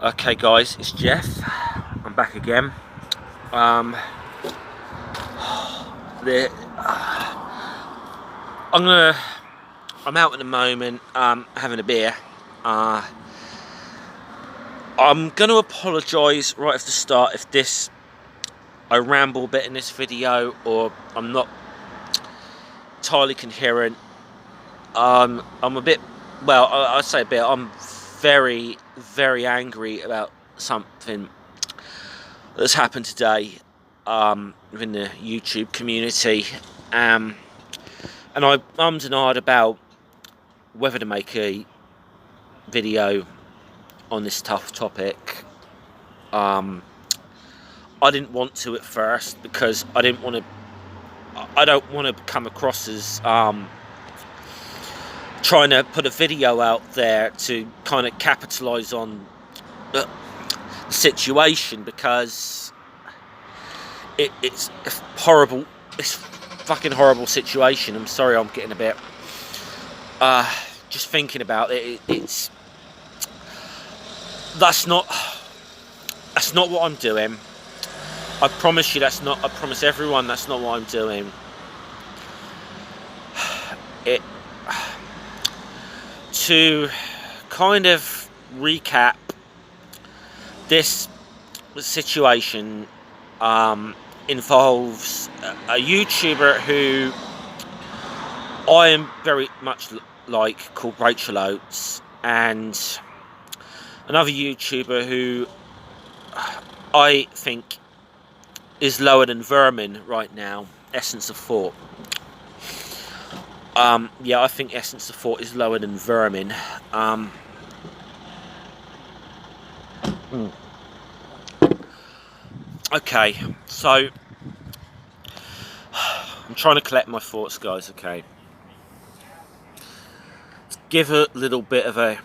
Okay guys, it's Jeff. I'm back again. Um, the, I'm out at the moment, having a beer. I'm gonna apologise right at the start if I ramble a bit in this video or I'm not entirely coherent. I'm a bit, well, I say a bit. I'm very, very angry about something that's happened today within the YouTube community, and I ummed and ahed about whether to make a video on this tough topic. I didn't want to at first because I don't want to come across as trying to put a video out there to kind of capitalise on the situation, because it's horrible. It's fucking horrible situation. I'm sorry, I'm getting a bit just thinking about it. That's not what I'm doing. I promise you I promise everyone that's not what I'm doing. To kind of recap, this situation involves a YouTuber who I am very much like, called Rachel Oates, and another YouTuber who I think is lower than vermin right now, Essence of Thought. Yeah, I think Essence of Thought is lower than vermin. Okay, so I'm trying to collect my thoughts, guys. Okay, give a little bit of a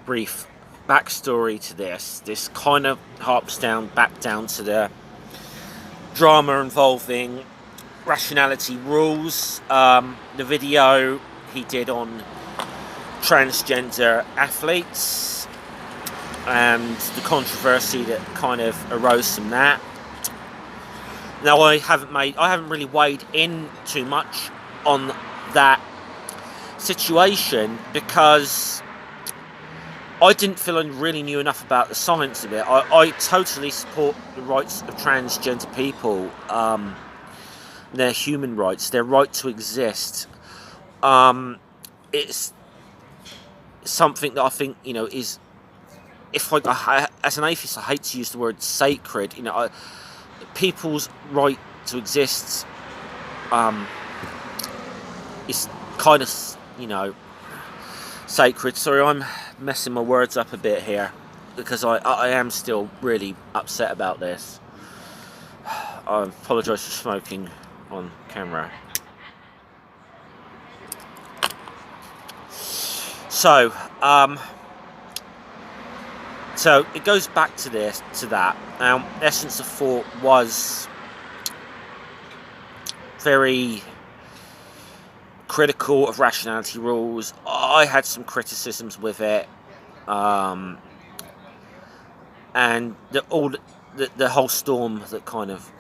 brief backstory to this. This kind of harps back down to the drama involving Rationality Rules, the video he did on transgender athletes and the controversy that kind of arose from that. Now, I haven't really weighed in too much on that situation because I didn't feel I really knew enough about the science of it. I totally support the rights of transgender people, their human rights, their right to exist. It's something that I think, is, as an atheist, I hate to use the word sacred. People's right to exist is kind of, sacred. Sorry, I'm messing my words up a bit here because I am still really upset about this. I apologise for smoking on camera. So it goes back to that. Now, Essence of Thought was very critical of Rationality Rules. I had some criticisms with it, and the whole storm that kind of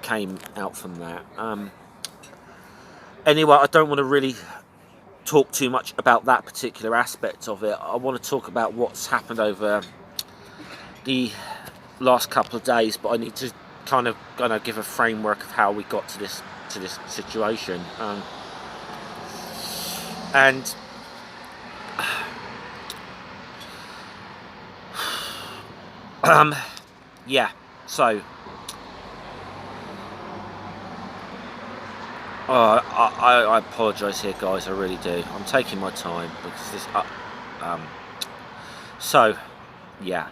came out from that. Anyway, I don't want to really talk too much about that particular aspect of it. I want to talk about what's happened over the last couple of days, but I need to kind of give a framework of how we got to this situation. Yeah, so I apologise here, guys. I really do. I'm taking my time because this. So, yeah,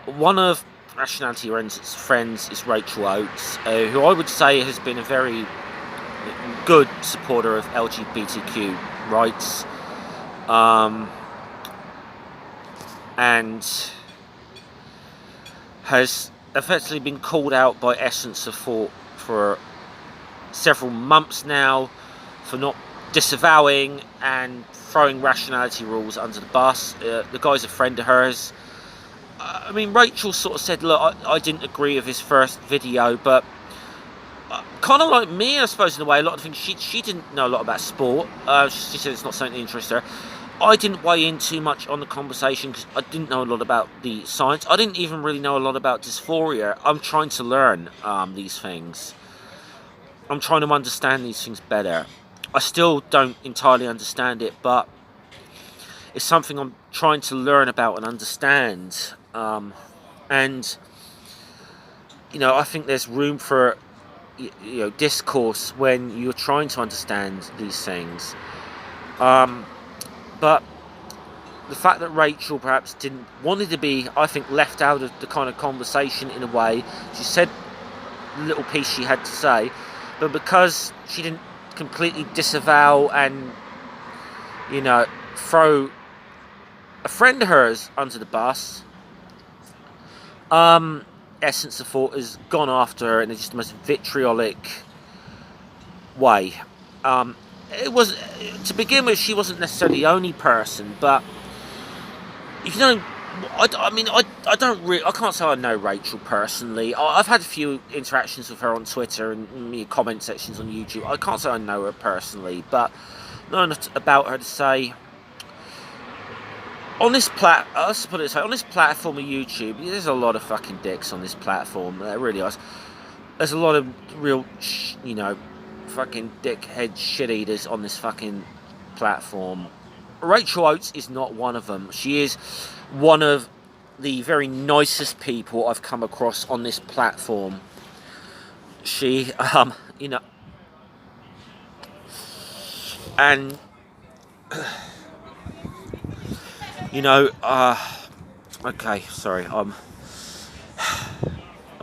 one of Rationality Rules' friends is Rachel Oates, who I would say has been a very good supporter of LGBTQ rights, and has effectively been called out by Essence of Thought for several months now for not disavowing and throwing Rationality Rules under the bus. The guy's a friend of hers, I mean, Rachel sort of said, look, I didn't agree with his first video, but kind of like me, I suppose, in a way. A lot of things she didn't know a lot about sport. She said it's not something that interests her. I didn't weigh in too much on the conversation because I didn't know a lot about the science. I didn't even really know a lot about dysphoria. I'm trying to learn these things. I'm trying to understand these things better. I still don't entirely understand it, but it's something I'm trying to learn about and understand. And, you know, I think there's room for, you know, discourse when you're trying to understand these things. But the fact that Rachel perhaps wanted to be, I think, left out of the kind of conversation in a way. She said the little piece she had to say, but because she didn't completely disavow and, you know, throw a friend of hers under the bus, Essence of Thought has gone after her in just the most vitriolic way. It was, to begin with, she wasn't necessarily the only person, but you know, I can't say I know Rachel personally. I've had a few interactions with her on Twitter and comment sections on YouTube. I can't say I know her personally, but know enough about her to say, on this let's put it this way, on this platform of YouTube, there's a lot of fucking dicks on this platform. There really is. There's a lot of real, you know, fucking dickhead shit eaters on this fucking platform. Rachel Oates is not one of them. She is one of the very nicest people I've come across on this platform. She, you know, and, you know, okay, sorry, I'm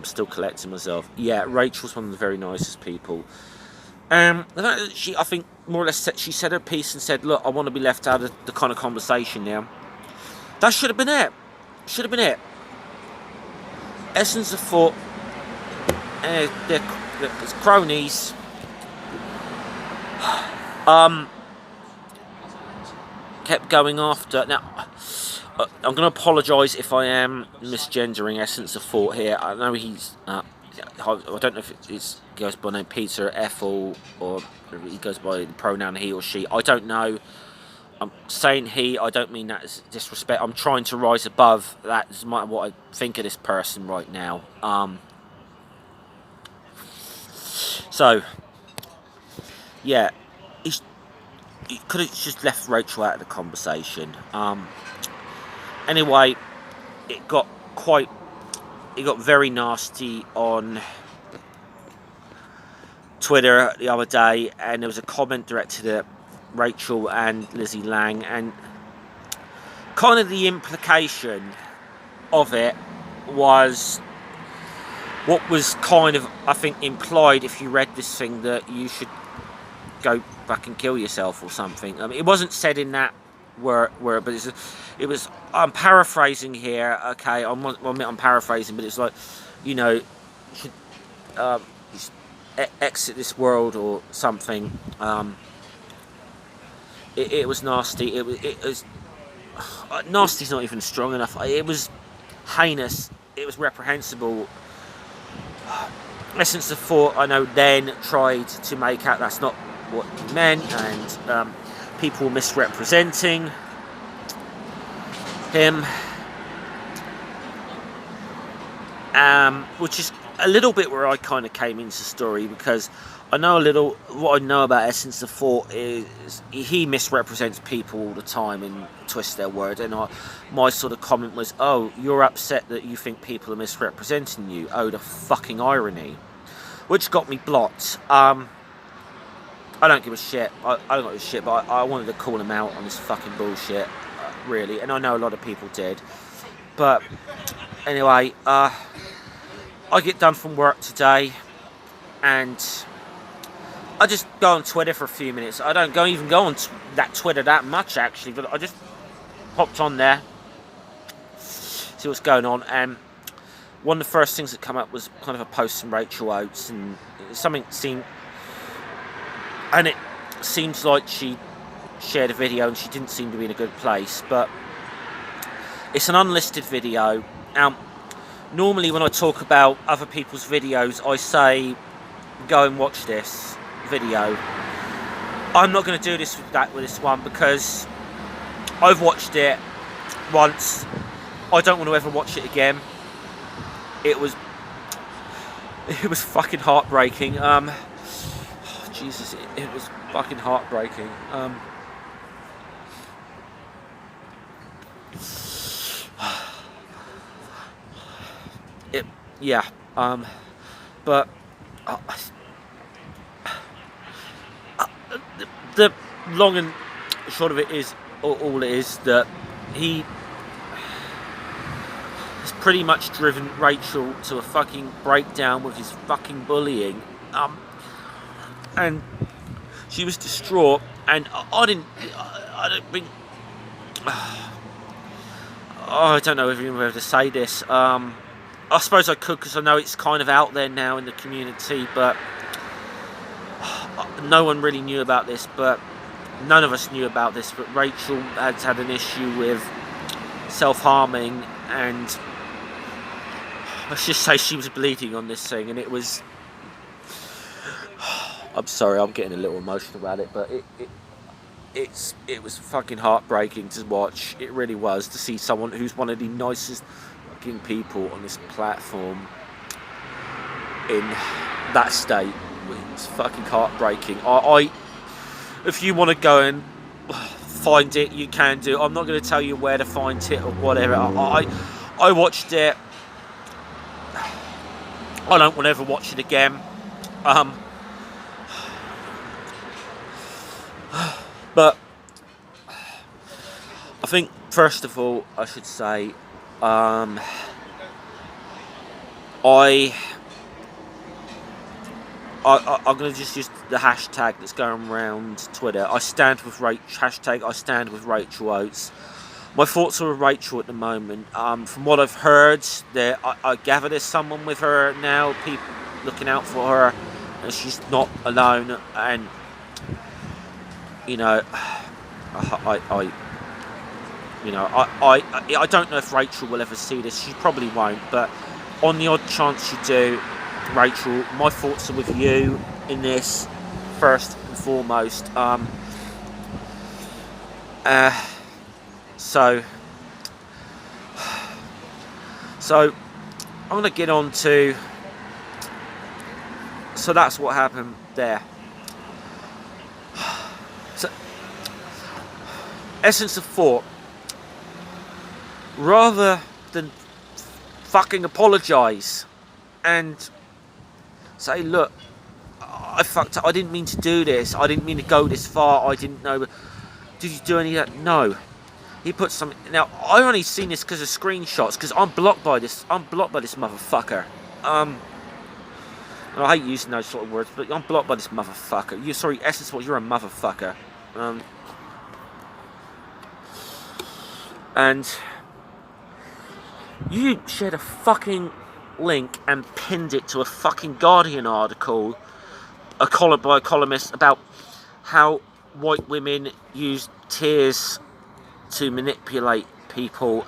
still collecting myself. Yeah, Rachel's one of the very nicest people. The fact that she, I think, more or less, she said her piece and said, look, I want to be left out of the kind of conversation now. That should have been it. Should have been it. Essence of Thought, they're cronies. Kept going after. Now, I'm going to apologise if I am misgendering Essence of Thought here. I know he's... I don't know if he goes by the name Peter, Ethel, or he goes by the pronoun he or she. I don't know. I'm saying he, I don't mean that as disrespect. I'm trying to rise above that. Is what I think of this person right now. So, yeah, he could have just left Rachel out of the conversation. Anyway, it got very nasty on Twitter the other day, and there was a comment directed at Rachel and Lizzie Lang, and kind of the implication of it was what was kind of, I think, implied if you read this thing, that you should go back and kill yourself or something. I mean, it wasn't said in that word, but it was. I'm paraphrasing here. Okay, I'm paraphrasing, but it's like, you know, you should exit this world or something. It was nasty. It was nasty's not even strong enough. It was heinous. It was reprehensible. Essence of Thought, I know, then tried to make out that's not what he meant, and people misrepresenting him, which is a little bit where I kind of came into the story, because I know what I know about Essence of Thought is he misrepresents people all the time and twists their word, and my sort of comment was, oh, you're upset that you think people are misrepresenting you, oh, the fucking irony, which got me blocked. I don't give a shit. I don't give a shit, but I wanted to call him out on this fucking bullshit, really. And I know a lot of people did. But anyway, I get done from work today, and I just go on Twitter for a few minutes. I don't even go on that Twitter that much, actually, but I just popped on there, see what's going on, and one of the first things that come up was kind of a post from Rachel Oates, and it seems like she shared a video and she didn't seem to be in a good place, but it's an unlisted video. Now, normally when I talk about other people's videos, I say, go and watch this video. I'm not going to do this with this one, because I've watched it once. I don't want to ever watch it again. It was fucking heartbreaking. Jesus, it was fucking heartbreaking. Yeah. But the long and short of it is, all it is, that he has pretty much driven Rachel to a fucking breakdown with his fucking bullying. And she was distraught, and I don't think, I don't know if you're able to say this. I suppose I could, because I know it's kind of out there now in the community, but no one really knew about this, but none of us knew about this, but Rachel has had an issue with self-harming, and let's just say she was bleeding on this thing, and it was... I'm sorry, I'm getting a little emotional about it, but it was fucking heartbreaking to watch. It really was, to see someone who's one of the nicest fucking people on this platform in that state. It's fucking heartbreaking. If you want to go and find it, you can do. I'm not going to tell you where to find it or whatever. I watched it. I don't want to ever watch it again. But I think, first of all, I should say, I'm going to just use the hashtag that's going around Twitter. I stand with hashtag I stand with Rachel Oates. My thoughts are with Rachel at the moment. From what I've heard, I gather there's someone with her now, people looking out for her, and she's not alone. And you know, I don't know if Rachel will ever see this. She probably won't, but on the odd chance you do, Rachel, my thoughts are with you in this, first and foremost. So I'm going to get on to... So that's what happened there. So, essence of thought, rather than fucking apologise and say, look, I fucked up, I didn't mean to do this, I didn't mean to go this far, I didn't know, did you do any of that? No. He put something... Now, I've only seen this because of screenshots, because I'm blocked by this motherfucker. And I hate using those sort of words, but I'm blocked by this motherfucker. Essence, what, you're a motherfucker. And you shared a fucking link and pinned it to a fucking Guardian article, by a columnist, about how white women use tears to manipulate people.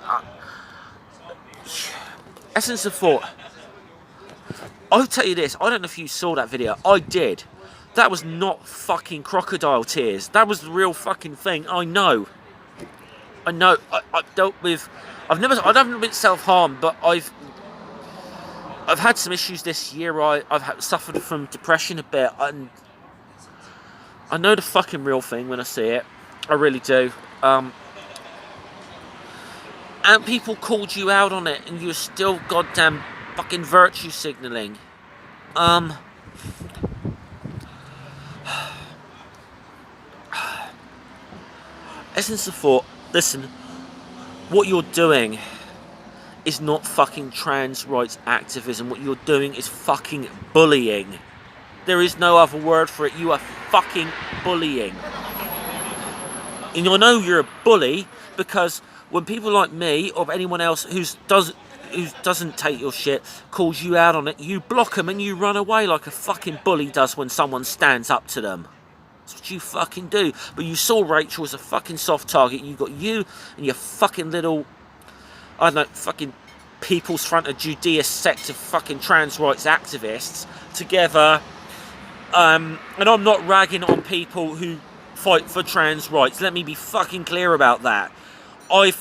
Essence of thought. I'll tell you this, I don't know if you saw that video. I did. That was not fucking crocodile tears. That was the real fucking thing. I know. I've dealt with... I haven't been self-harmed, but I've had some issues this year. I've suffered from depression a bit, and I know the fucking real thing when I see it. I really do. And people called you out on it, and you're still goddamn fucking virtue signalling. Essence of thought. Listen, what you're doing is not fucking trans rights activism. What you're doing is fucking bullying. There is no other word for it. You are fucking bullying. And I know you're a bully because when people like me or anyone else who doesn't take your shit calls you out on it, you block them and you run away like a fucking bully does when someone stands up to them. That's what you fucking do. But you saw Rachel as a fucking soft target. You got you and your fucking little, I don't know, fucking People's Front of Judea sect of fucking trans rights activists together. And I'm not ragging on people who fight for trans rights. Let me be fucking clear about that. I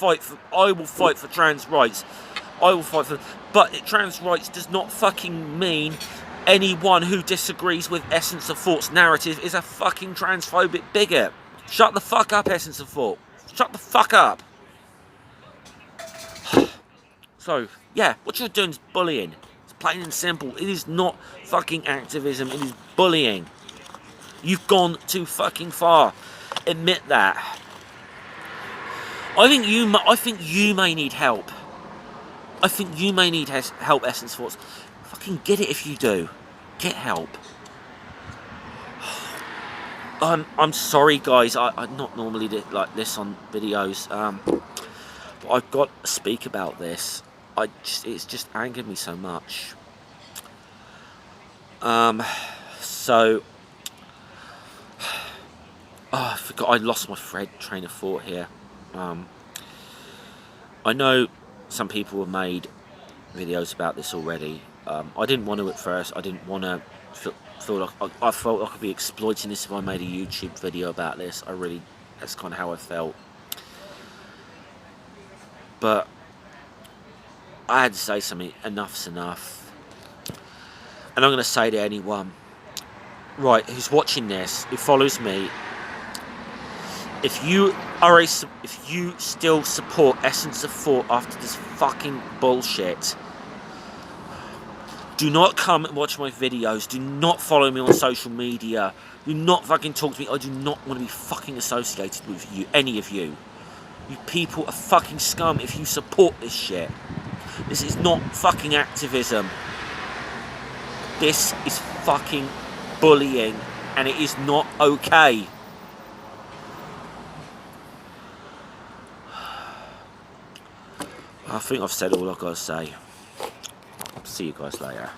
will fight for trans rights. But trans rights does not fucking mean anyone who disagrees with Essence of Thought's narrative is a fucking transphobic bigot. Shut the fuck up, Essence of Thought. Shut the fuck up. So, yeah, what you're doing is bullying. It's plain and simple. It is not fucking activism. It is bullying. You've gone too fucking far. Admit that. I think you may need help. I think you may need help, Essence Force. Fucking get it if you do. Get help. I'm sorry, guys. I'm not normally like this on videos. But I've got to speak about this. It's just angered me so much. So. Oh, I forgot. I lost my train of thought here. I know some people have made videos about this already. I didn't want to at first. I didn't want to feel like I felt like I could be exploiting this if I made a YouTube video about this. That's kind of how I felt. But I had to say something. Enough's enough. And I'm going to say to anyone, right, who's watching this, who follows me, if you still support Essence of Thought after this fucking bullshit, do not come and watch my videos. Do not follow me on social media. Do not fucking talk to me. I do not want to be fucking associated with you, any of you. You people are fucking scum if you support this shit. This is not fucking activism. This is fucking bullying, and it is not okay. I think I've said all I've got to say. See you guys later.